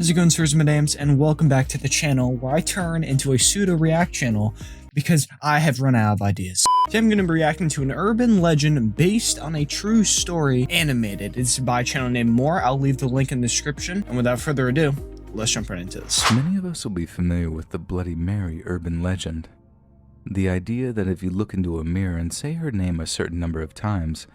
How's it going, sirs and madams, and welcome back to the channel where I turn into a pseudo-react channel because I have run out of ideas. Today I'm going to be reacting to an urban legend based on a true story animated. It's by a channel named More. I'll leave the link in the description, and without further ado, let's jump right into this. Many of us will be familiar with the Bloody Mary urban legend. The idea that if you look into a mirror and say her name a certain number of times,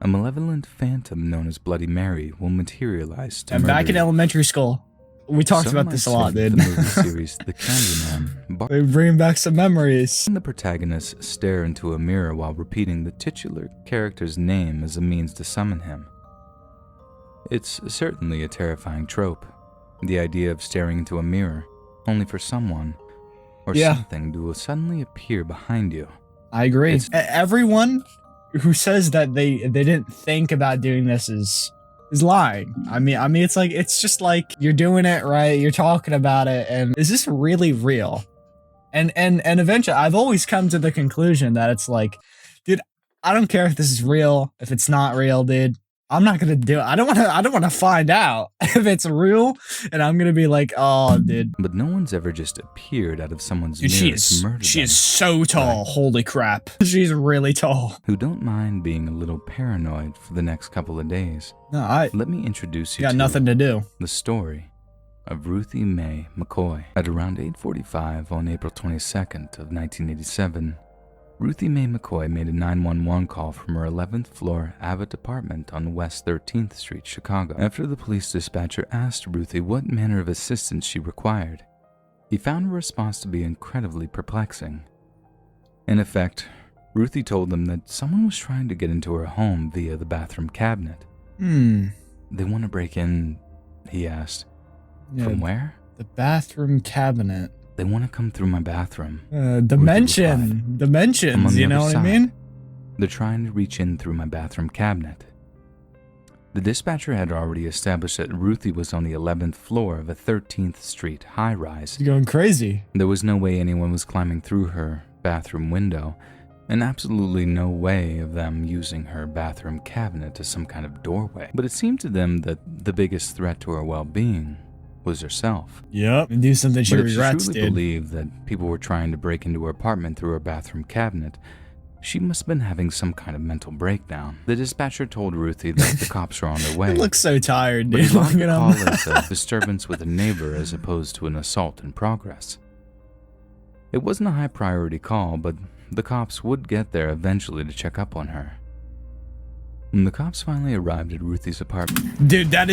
a malevolent phantom known as Bloody Mary will materialize to murder Back in you. elementary school, we talked about this a lot, dude. The movie series The Candyman. They're bringing back some memories. The protagonists stare into a mirror while repeating the titular character's name as a means to summon him. It's certainly a terrifying trope, the idea of staring into a mirror, only for someone or something to suddenly appear behind you. I agree. Everyone who says that they didn't think about doing this is lying. I mean, it's just like you're doing it right. You're talking about it, and is this really real? And eventually, I've always come to the conclusion that it's like, dude, I don't care if this is real, if it's not real, dude. I'm not gonna do it. I don't want to find out if it's real, and I'm gonna be like, oh, dude. But no one's ever just appeared out of someone's Dude, mirror to murder them. She is so tall. Right? Holy crap. She's really tall. Who don't mind being a little paranoid for the next couple of days. No, Let me introduce you got to nothing to do. the story of Ruthie Mae McCoy. At around 8:45 on April 22nd of 1987, Ruthie Mae McCoy made a 911 call from her 11th floor Abbott apartment on West 13th Street, Chicago. After the police dispatcher asked Ruthie what manner of assistance she required, he found her response to be incredibly perplexing. In effect, Ruthie told them that someone was trying to get into her home via the bathroom cabinet. They want to break in, he asked. Yeah, From where? the bathroom cabinet. They want to come through my bathroom. Dimensions, you know what I mean? They're trying to reach in through my bathroom cabinet. The dispatcher had already established that Ruthie was on the 11th floor of a 13th Street high-rise. You're going crazy. There was no way anyone was climbing through her bathroom window, and absolutely no way of them using her bathroom cabinet as some kind of doorway. But it seemed to them that the biggest threat to her well-being was herself. Yep. And do something she regrets, If she truly dude. believed that people were trying to break into her apartment through her bathroom cabinet, she must have been having some kind of mental breakdown. The dispatcher told Ruthie that the cops were on their way. He looks so tired, But dude. he logged Look the at call him. as a disturbance with a neighbor as opposed to an assault in progress. It wasn't a high priority call, but the cops would get there eventually to check up on her. When the cops finally arrived at Ruthie's apartment, Dude, that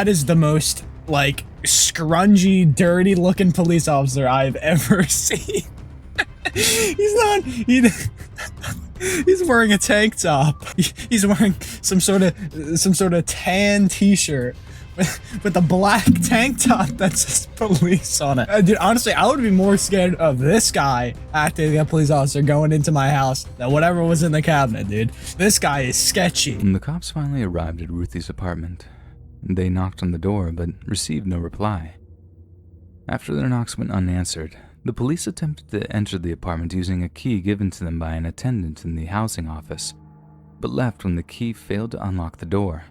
is the most, like, scrungy, dirty looking police officer I've ever seen. He's wearing a tank top. He's wearing some sort of tan t-shirt with a black tank top that says police on it. Dude, honestly, I would be more scared of this guy acting like a police officer going into my house than whatever was in the cabinet, dude. This guy is sketchy. when the cops finally arrived at Ruthie's apartment, they knocked on the door but received no reply. After their knocks went unanswered, the police attempted to enter the apartment using a key given to them by an attendant in the housing office, but left when the key failed to unlock the door.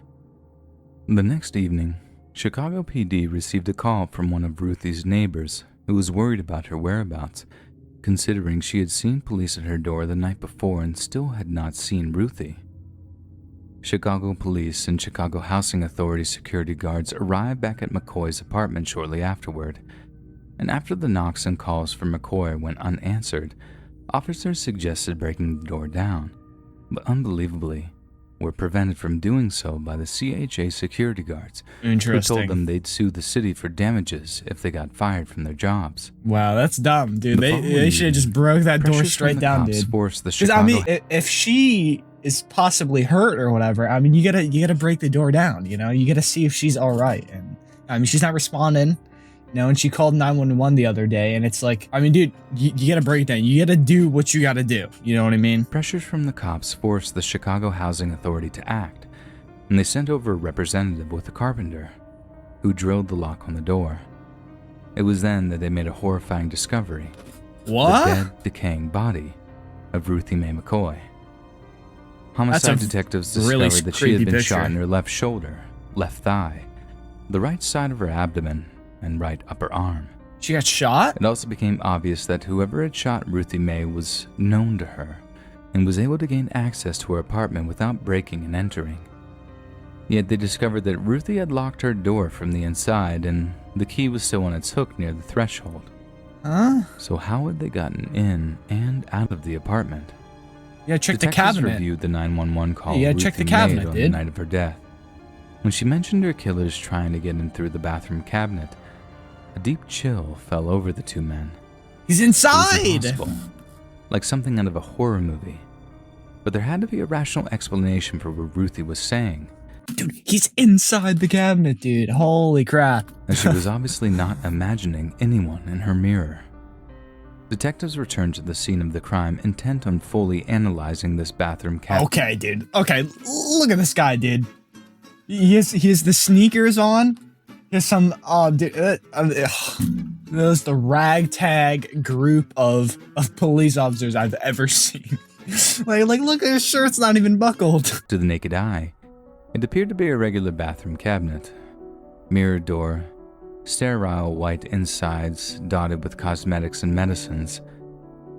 The next evening, Chicago PD received a call from one of Ruthie's neighbors who was worried about her whereabouts, considering she had seen police at her door the night before and still had not seen Ruthie. Chicago police and Chicago Housing Authority security guards arrived back at McCoy's apartment shortly afterward, and after the knocks and calls for McCoy went unanswered, officers suggested breaking the door down, but unbelievably, were prevented from doing so by the CHA security guards, who told them they'd sue the city for damages if they got fired from their jobs. Wow, that's dumb, dude. They should have just broke that door straight down, dude. Because I mean, if she is possibly hurt or whatever, I mean, you gotta break the door down. You know, you gotta see if she's all right. And I mean, she's not responding. You know, and she called 911 the other day, and it's like, I mean, dude, you gotta break it down. You gotta do what you gotta do. You know what I mean? Pressures from the cops forced the Chicago Housing Authority to act, and they sent over a representative with a carpenter, who drilled the lock on the door. It was then that they made a horrifying discovery. What? The dead, decaying body of Ruthie Mae McCoy. Homicide detectives discovered that she had been shot in her left shoulder, left thigh, the right side of her abdomen, and right upper arm. She got shot? It also became obvious that whoever had shot Ruthie Mae was known to her and was able to gain access to her apartment without breaking and entering. Yet they discovered that Ruthie had locked her door from the inside and the key was still on its hook near the threshold. Huh? So how had they gotten in and out of the apartment? Yeah, check the Detectives cabinet. reviewed the 911 call Yeah, Ruthie check the made cabinet, on dude. the night of her death. When she mentioned her killers trying to get in through the bathroom cabinet, a deep chill fell over the two men. He's It was inside! impossible, like something out of a horror movie. But there had to be a rational explanation for what Ruthie was saying, Dude, he's inside the cabinet, dude. Holy crap. as she was obviously not imagining anyone in her mirror. Detectives returned to the scene of the crime, intent on fully analyzing this bathroom cabinet. Okay, dude. Okay, look at this guy, dude. He has the sneakers on. He has some, dude, that's the ragtag group of police officers I've ever seen. like, look at his shirt's not even buckled. To the naked eye, it appeared to be a regular bathroom cabinet. Mirrored door, sterile white insides dotted with cosmetics and medicines.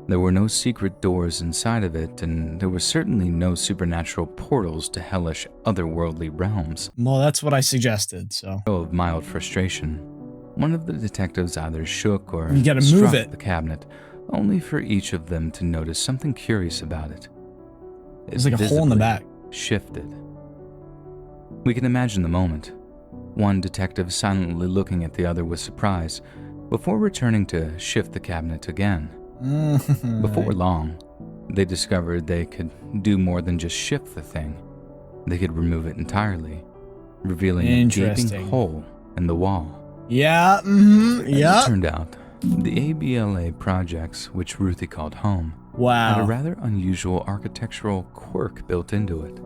There were no secret doors inside of it, and there were certainly no supernatural portals to hellish otherworldly realms. Well, that's what I suggested, so. Of mild frustration, one of the detectives either shook or You gotta struck move it. the cabinet, only for each of them to notice something curious about it. There's like a hole in the visibly back. Shifted. We can imagine the moment. One detective silently looking at the other with surprise, before returning to shift the cabinet again. Before long, they discovered they could do more than just shift the thing. They could remove it entirely, revealing a gaping Interesting. hole in the wall. Yeah, As it yeah. turned out, the ABLA projects, which Ruthie called home, had a Wow. rather unusual architectural quirk built into it,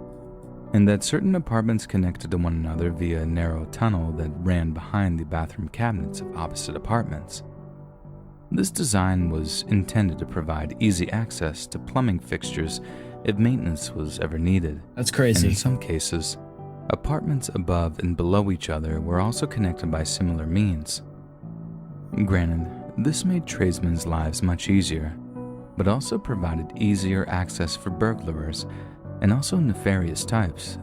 and that certain apartments connected to one another via a narrow tunnel that ran behind the bathroom cabinets of opposite apartments. This design was intended to provide easy access to plumbing fixtures if maintenance was ever needed. That's And crazy. in some cases, apartments above and below each other were also connected by similar means. Granted, this made tradesmen's lives much easier, but also provided easier access for burglars and also nefarious types,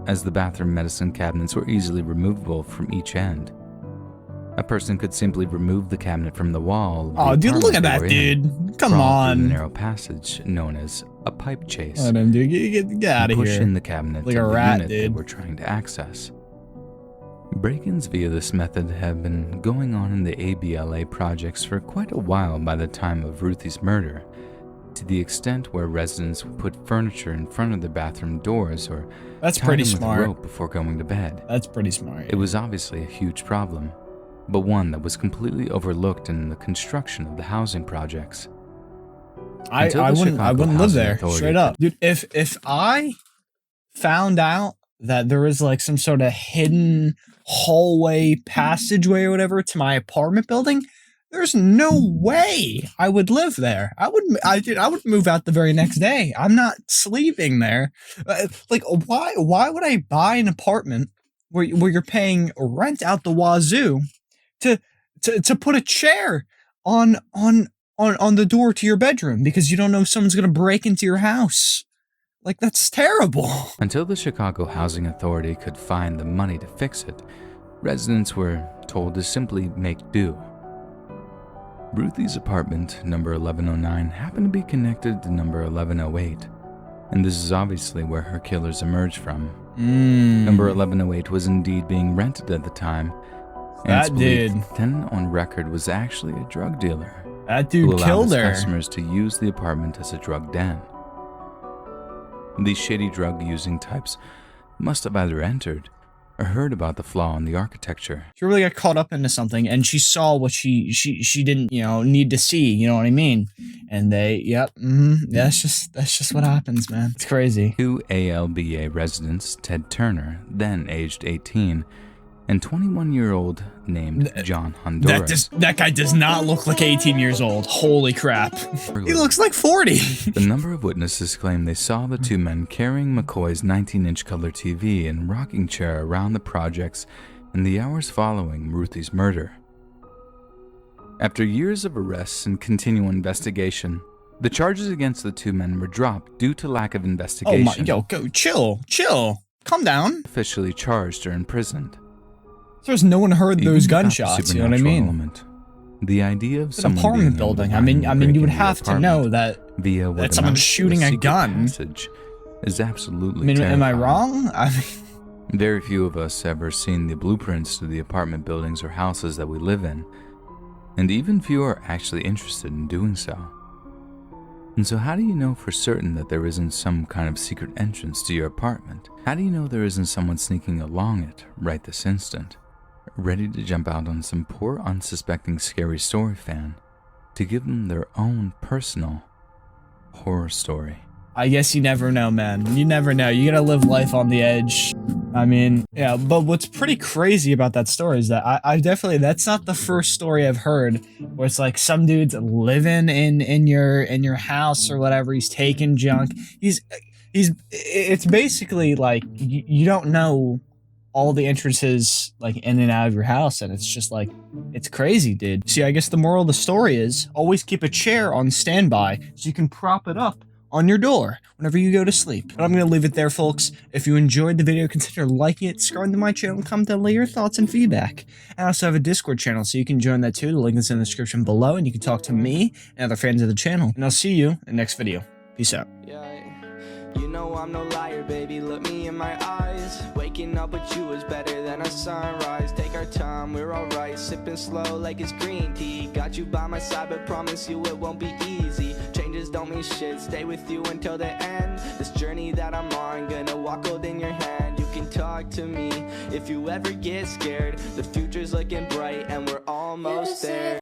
as the bathroom medicine cabinets were easily removable from each end. A person could simply remove the cabinet from the wall. of the Oh, dude, look apartment at they that, were in, dude. Come crawl through the on. narrow passage known as a pipe chase. Let him, dude. Get out of Push here. in the cabinet Like of a the rat, unit they dude. were trying to access. Break-ins via this method have been going on in the ABLA projects for quite a while by the time of Ruthie's murder, to the extent where residents would put furniture in front of their bathroom doors or That's tie pretty them with smart. rope before going to bed. That's pretty smart. It was obviously a huge problem, but one that was completely overlooked in the construction of the housing projects. I Until the wouldn't Chicago live Housing there. Authority Straight up. Dude, if I found out that there was like some sort of hidden hallway passageway or whatever to my apartment building, there's no way I would live there. I would move out the very next day. I'm not sleeping there. Like why would I buy an apartment where you're paying rent out the wazoo to put a chair on the door to your bedroom because you don't know if someone's going to break into your house? Like, that's terrible. Until the Chicago Housing Authority could find the money to fix it, residents were told to simply make do. Ruthie's apartment, number 1109, happened to be connected to number 1108, and this is obviously where her killers emerged from. Number 1108 was indeed being rented at the time, and it's That believed dude. the tenant on record was actually a drug dealer That who dude allowed killed his her. customers to use the apartment as a drug den. These shady drug-using types must have either entered or heard about the flaw in the architecture. She really got caught up into something, and she saw what she didn't, need to see. You know what I mean? And that's just what happens, man. It's crazy. Two ALBA residents, Ted Turner, then aged 18, and 21-year-old named John Honduras. That guy does not look like 18 years old. Holy crap. He looks like 40. The number of witnesses claim they saw the two men carrying McCoy's 19-inch color TV and rocking chair around the projects in the hours following Ruthie's murder. After years of arrests and continual investigation, the charges against the two men were dropped due to lack of investigation. Oh my, yo, go, chill, calm down. Officially charged or imprisoned. There's no one heard Even those without the gunshots, you know what I supernatural mean? element, the idea of It's an someone apartment being able to building. find I mean, you would break into have your to know apartment that via what that someone's amounts to shooting a secret gun. passage is absolutely I mean, terrifying. am I wrong? I mean, Very few of us ever seen the blueprints to the apartment buildings or houses that we live in, and even few are actually interested in doing so. And so how do you know for certain that there isn't some kind of secret entrance to your apartment? How do you know there isn't someone sneaking along it right this instant, ready to jump out on some poor unsuspecting scary story fan to give them their own personal horror story? I guess you never know, man. You never know. You gotta live life on the edge. I mean, yeah, but what's pretty crazy about that story is that I definitely, that's not the first story I've heard where it's like some dude's living in your house or whatever. He's taking junk. It's basically like you don't know all the entrances like in and out of your house, and it's just like, it's crazy, dude. See, I guess the moral of the story is always keep a chair on standby so you can prop it up on your door whenever you go to sleep. But I'm going to leave it there, folks. If you enjoyed the video, consider liking it, subscribing to my channel, and comment down your thoughts and feedback. I also have a Discord channel, so you can join that too. The link is in the description below, and you can talk to me and other fans of the channel. And I'll see you in the next video. Peace out. You know I'm no liar, baby, look me in my eyes. Waking up with you is better than a sunrise. Take our time, we're alright, sipping slow like it's green tea. Got you by my side, but promise you it won't be easy. Changes don't mean shit, stay with you until the end. This journey that I'm on, gonna walk holding your hand. You can talk to me if you ever get scared. The future's looking bright and we're almost there.